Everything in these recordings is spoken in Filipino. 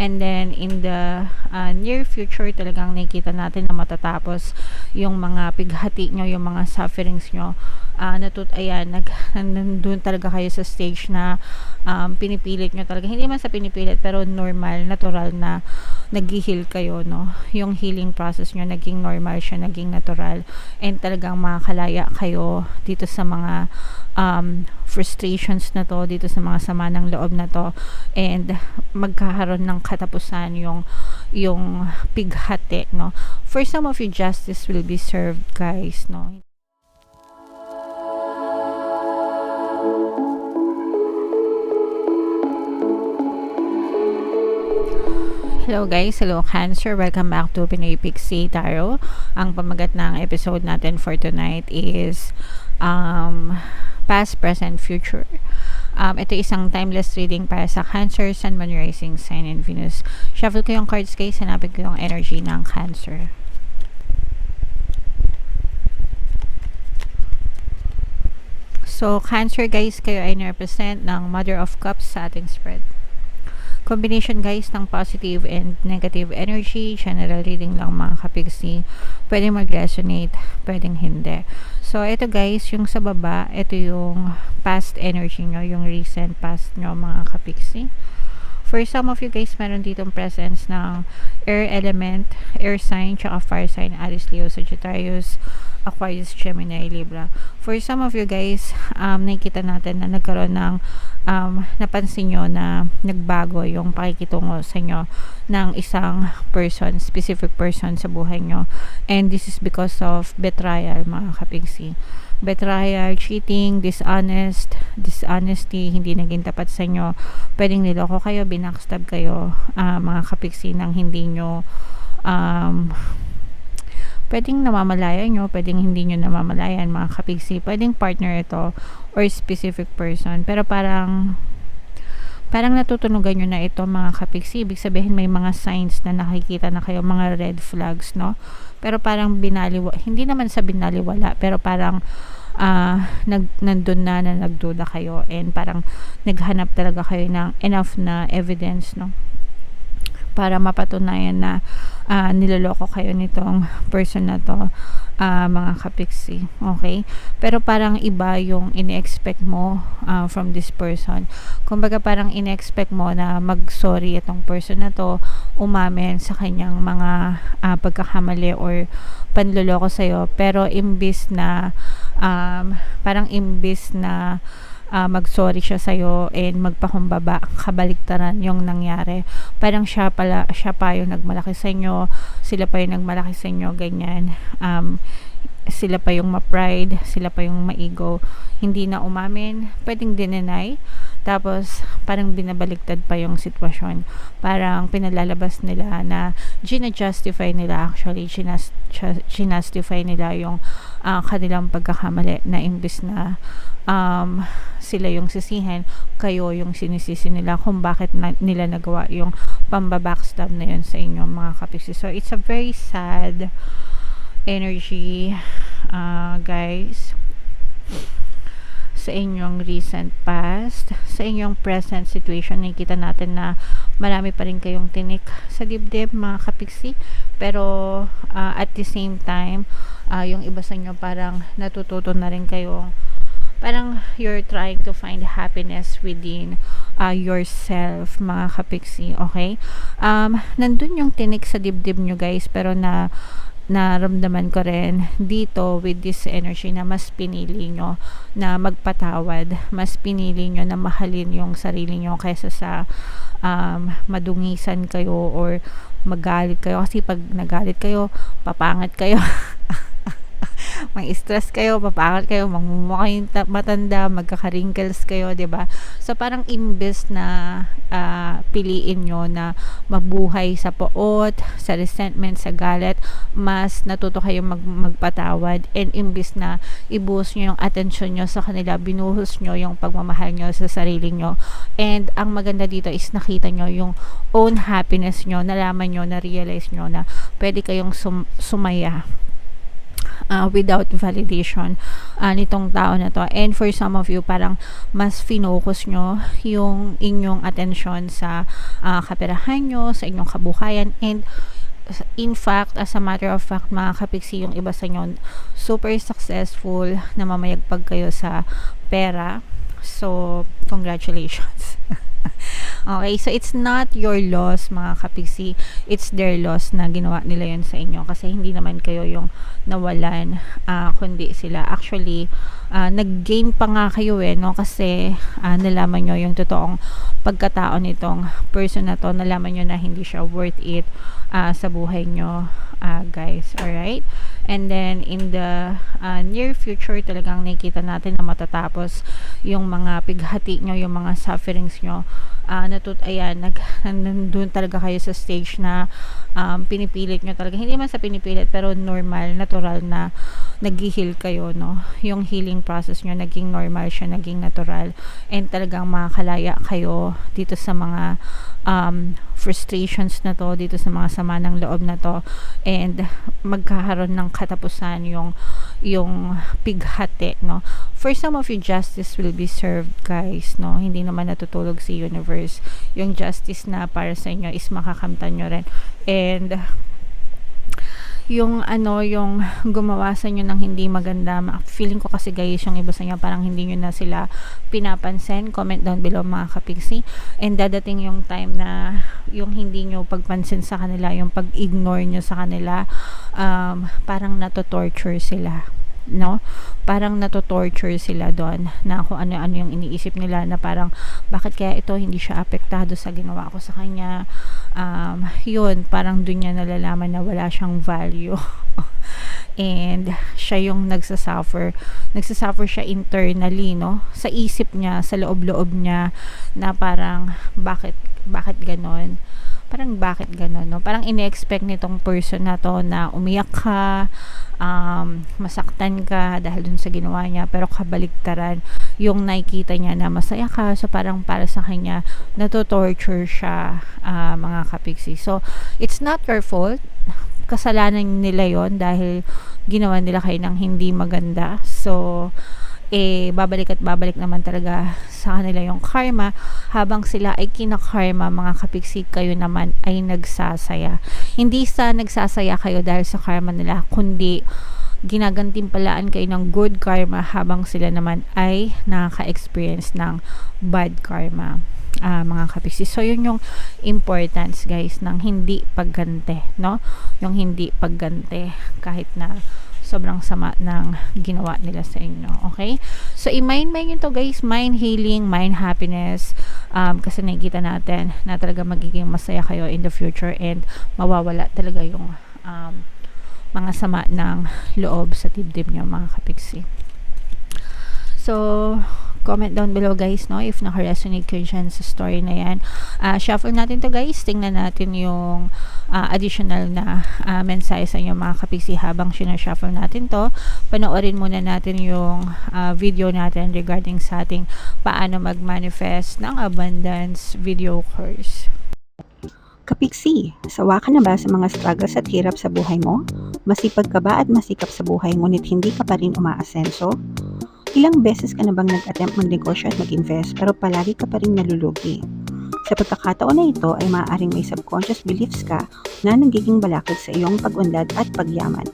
And then in the near future talagang nakikita natin na matatapos yung mga pighati nyo, yung mga sufferings nyo. Nandun talaga kayo sa stage na pinipilit nyo talaga, hindi man sa pinipilit pero normal, natural na nag-heal kayo, no? Yung healing process nyo naging normal siya, naging natural, and talagang makakalaya kayo dito sa mga frustrations na to, dito sa mga sama ng loob na to, and magkakaroon ng katapusan yung pighati, no? For some of you, justice will be served, guys, no? Hello guys, hello Cancer, welcome back to Pinoy Pixie Tarot. Ang pamagat ng episode natin for tonight is past, present, future. Ito isang timeless reading para sa Cancer, Sun, Moon, Rising Sign, and Venus. Shuffle ko yung cards guys, hanapin ko yung energy ng Cancer. So Cancer guys, kayo ay represent ng Mother of Cups sa ating spread. Combination guys ng positive and negative energy. General reading lang mga kapigsi. Pwedeng mag-resonate, pwedeng hindi. So ito guys, yung sa baba, ito yung past energy nyo, yung recent past nyo mga kapigsi. For some of you guys, meron ditong presence ng air element, air sign, tsaka fire sign, Aries, Leo, Sagittarius, Aquarius, Gemini, Libra. For some of you guys, nakikita natin na nagkaroon ng napansin nyo na nagbago yung pakikitungo sa inyo ng isang person, specific person sa buhay nyo. And this is because of betrayal mga kapigsi. Betrayal, cheating, dishonesty, hindi naging tapat sa inyo. Pwedeng niloko kayo, binackstab kayo, mga kapigsi, ng hindi nyo pwedeng namamalayan nyo, pwedeng hindi nyo namamalayan mga kapigsi. Pwedeng partner ito or specific person. Pero parang natutunugan nyo na ito mga kapigsi. Ibig sabihin may mga signs na nakikita na kayo, mga red flags, no? Pero parang hindi naman sa binaliwala, pero parang nandun na nagduda kayo, and parang naghanap talaga kayo ng enough na evidence, no? Para mapatunayan na niloloko kayo nitong person na to, mga kapigsi. Okay? Pero parang iba yung in-expect mo from this person. Kumbaga parang in-expect mo na mag-sorry itong person na to, umamin sa kanyang mga pagkakamali or panloloko sa'yo. Pero imbis na mag-sorry siya sa'yo and magpakumbaba, kabaligtaran yung nangyari. Parang siya pa yung nagmalaki sa inyo, sila pa yung nagmalaki sa inyo, ganyan. Sila pa yung ma-pride, sila pa yung ma-ego, hindi na umamin, pwedeng dinenay, tapos parang binabaligtad pa yung sitwasyon. Parang pinalalabas nila na gina-justify nila, actually ginastify nila yung kanilang pagkakamali, na imbis na sila yung sisihin, kayo yung sinisisi nila kung bakit nila nagawa yung pambabackstab na yun sa inyo mga kapigsi. So it's a very sad energy guys, sa inyong recent past, sa inyong present situation. Nakikita natin na marami pa rin kayong tinik sa dibdib mga kapigsi, pero at the same time, yung iba sa inyo parang natututo na rin kayong, parang you're trying to find happiness within yourself mga kapigsi. Okay? Nandun yung tinik sa dibdib nyo guys, pero naramdaman ko rin dito with this energy na mas pinili nyo na magpatawad, mas pinili nyo na mahalin yung sarili nyo kaysa sa madungisan kayo or magalit kayo. Kasi pag nagalit kayo, papangat kayo. May stress kayo, papangat kayo, magmumukha yung matanda, magkaka-wrinkles kayo, 'di ba? So parang imbes na piliin nyo na mabuhay sa poot, sa resentment, sa galit, mas natuto kayong magpatawad, and imbes na ibuhos nyo yung atensyon nyo sa kanila, binuhos nyo yung pagmamahal nyo sa sarili nyo. And ang maganda dito is nakita nyo yung own happiness nyo, nalaman nyo, na-realize nyo na pwede kayong sumaya without validation nitong tao na to. And for some of you, parang mas finocus nyo yung inyong atensyon sa kaperahan nyo, sa inyong kabuhayan. And in fact, as a matter of fact, mga kapiksi, yung iba sa inyo super successful, na mamayagpag kayo sa pera. So congratulations. Okay, so it's not your loss, mga kapiksi, it's their loss na ginawa nila yun sa inyo, kasi hindi naman kayo yung nawalan, kundi sila. Actually, nag-gain pa nga kayo no, kasi nalaman nyo yung totoong pagkatao nitong person na to, nalaman nyo na hindi siya worth it sa buhay nyo, guys. Alright, and then in the near future, talagang nakikita natin na matatapos yung mga pighati nyo, yung mga sufferings nyo. Nandun talaga kayo sa stage na pinipilit nyo talaga, hindi man sa pinipilit, pero normal, natural na nag-heal kayo, no? Yung healing process nyo, naging normal siya, naging natural, and talagang makakalaya kayo dito sa mga frustrations na to, dito sa mga sama ng loob na to, and magkakaroon ng katapusan yung pighati, no? For some of you, justice will be served, guys, no? Hindi naman natutulog si universe. Yung justice na para sa inyo is makakamtan nyo rin. And yung yung gumawa sa inyo ng hindi maganda, feeling ko kasi, guys, yung iba sa inyo parang hindi nyo na sila pinapansin. Comment down below, mga kapiksi, and dadating yung time na yung hindi nyo pagpansin sa kanila, yung pag-ignore nyo sa kanila, parang nato-torture sila, no? Parang nato-torture sila doon, na kung ano-ano yung iniisip nila, na parang bakit kaya ito hindi siya apektado sa ginawa ko sa kanya. Yun, parang dun niya nalalaman na wala siyang value. And siya yung nagsasuffer siya internally, no? Sa isip niya, sa loob-loob niya, na parang bakit ganon, no? Parang ine-expect nitong person na to na umiyak ka, masaktan ka dahil dun sa ginawa niya, pero kabaligtaran, yung nakikita niya na masaya ka, so parang para sa kanya nato-torture siya, mga kapiksi. So it's not your fault, kasalanan nila yon dahil ginawa nila kayo ng hindi maganda. So babalik at babalik naman talaga sa kanila yung karma. Habang sila ay kinakarma, mga kapiksi, kayo naman ay nagsasaya. Hindi sa nagsasaya kayo dahil sa karma nila, kundi ginagantimpalaan kayo ng good karma habang sila naman ay nakaka-experience ng bad karma, mga kapiksi. So yun yung importance, guys, ng hindi pagganti, no? Yung hindi pagganti kahit na sobrang sama ng ginawa nila sa inyo. Okay? So i-mind nyo to, guys, mind healing, mind happiness, kasi nakikita natin na talaga magiging masaya kayo in the future, and mawawala talaga yung mga sama ng loob sa dibdib nyo, mga kapiksi. So comment down below, guys, no, if naka-resonate kayo dyan sa story na yan. Shuffle natin to, guys. Tingnan natin yung additional na mensahe sa inyo, mga kapiksi, habang sinashuffle natin to. Panoorin muna natin yung video natin regarding sa ating paano mag-manifest ng abundance video course. Kapiksi, sawa ka na ba sa mga struggles at hirap sa buhay mo? Masipag ka ba at masikap sa buhay, ngunit hindi ka pa rin umaasenso? Ilang beses ka na bang nag-attempt magnegosyo at mag-invest, pero palagi ka pa rin nalulugi? Sa pagkakataon na ito ay maaaring may subconscious beliefs ka na nagiging balakid sa iyong pag-unlad at pagyaman.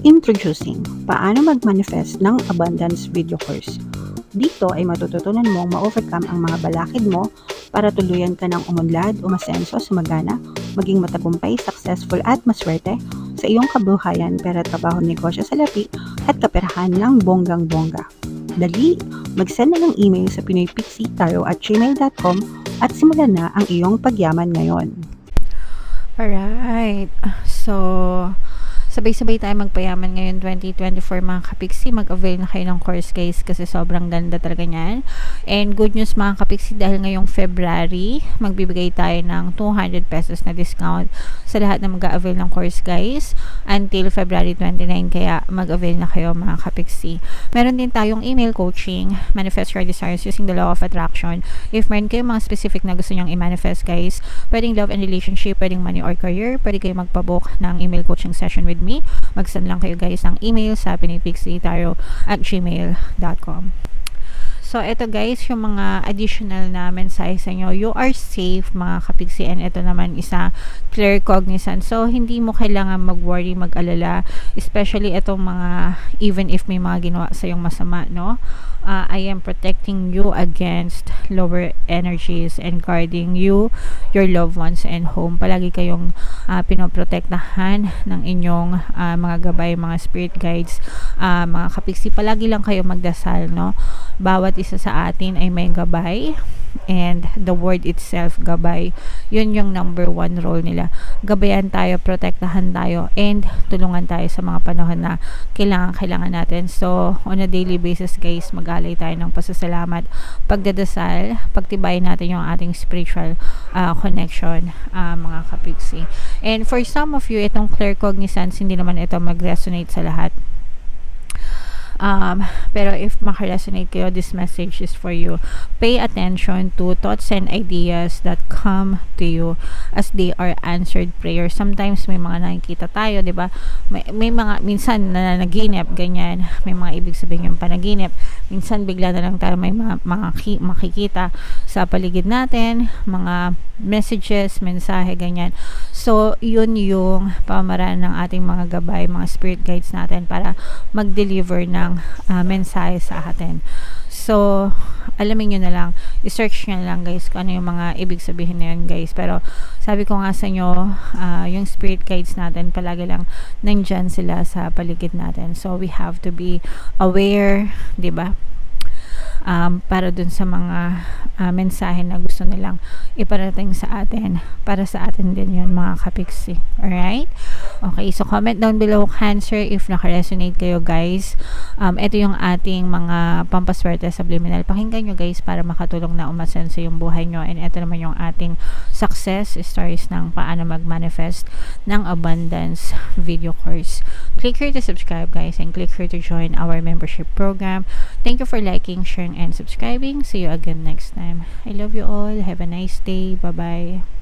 Introducing, paano mag-manifest ng abundance video course. Dito ay matututunan mong ma-overcome ang mga balakid mo para tuluyan ka ng umunlad, umasenso, sumagana, maging matagumpay, successful at maswerte sa iyong kabuhayan, pera, trabaho, negosyo, salapi at kaperahan ng bonggang-bongga. Dali, mag-send na ng email sa pinoypixitaro@gmail.com at simulan na ang iyong pagyaman ngayon. Alright, so sabay-sabay tayo magpayaman ngayon 2024, mga kapiksi. Mag-avail na kayo ng course, guys, kasi sobrang ganda talaga niyan. And good news, mga kapiksi, dahil ngayong February magbibigay tayo ng 200 pesos na discount sa lahat na mag-avail ng course, guys, until February 29. Kaya mag-avail na kayo, mga kapiksi. Meron din tayong email coaching, manifest your desires using the law of attraction. If meron kayong mga specific na gusto nyong i-manifest, guys, pwedeng love and relationship, pwedeng money or career, pwede kayo magpabook ng email coaching session with me. Mag-send lang kayo guys ng email sa pinipixietarot@gmail.com. So, ito guys, yung mga additional na mensahe sa inyo. You are safe, mga kapigsi. And ito naman isa, clear cognizance. So, hindi mo kailangan mag-worry, mag-alala. Especially itong mga, even if may mga ginawa sa yung masama, no? I am protecting you against lower energies and guarding you, your loved ones, and home. Palagi kayong pinoprotektahan ng inyong mga gabay, mga spirit guides, mga kapigsi. Palagi lang kayo magdasal, no? Bawat isa sa atin ay may gabay, and the word itself, gabay, yun yung number 1 role nila. Gabayan tayo, protektahan tayo, and tulungan tayo sa mga panahon na kailangan natin. So, on a daily basis guys, mag-alay tayo ng pasasalamat, pagdadasal, pagtibayin natin yung ating spiritual connection, mga kapigsi. And for some of you, itong clear cognizance, hindi naman ito mag-resonate sa lahat. Pero if makaresonate kayo, this message is for you. Pay attention to thoughts and ideas that come to you as they are answered prayers. Sometimes may mga nakikita tayo, 'di ba? May mga minsan nanaginip ganyan. May mga ibig sabihin yung panaginip. Minsan bigla na lang tayo may mga makikita sa paligid natin, mga messages, mensahe ganyan. So, yun yung pamaraan ng ating mga gabay, mga spirit guides natin para mag-deliver ng mensahe sa atin. So, alamin nyo na lang, i-search nyo na lang guys kung ano yung mga ibig sabihin na yun guys. Pero, sabi ko nga sa inyo, yung spirit guides natin, palagi lang nandyan sila sa paligid natin. So, we have to be aware, diba? Para dun sa mga mensahe na gusto nilang iparating sa atin, para sa atin din yun mga kapiksi. Alright? Okay, so comment down below Cancer if naka-resonate kayo guys. Ito yung ating mga pampaswerte subliminal. Pakinggan nyo guys para makatulong na umasenso yung buhay nyo. And ito naman yung ating success stories ng paano mag-manifest ng abundance video course. Click here to subscribe guys, and click here to join our membership program. Thank you for liking, sharing, and subscribing. See you again next time. I love you all. Have a nice day. Bye-bye.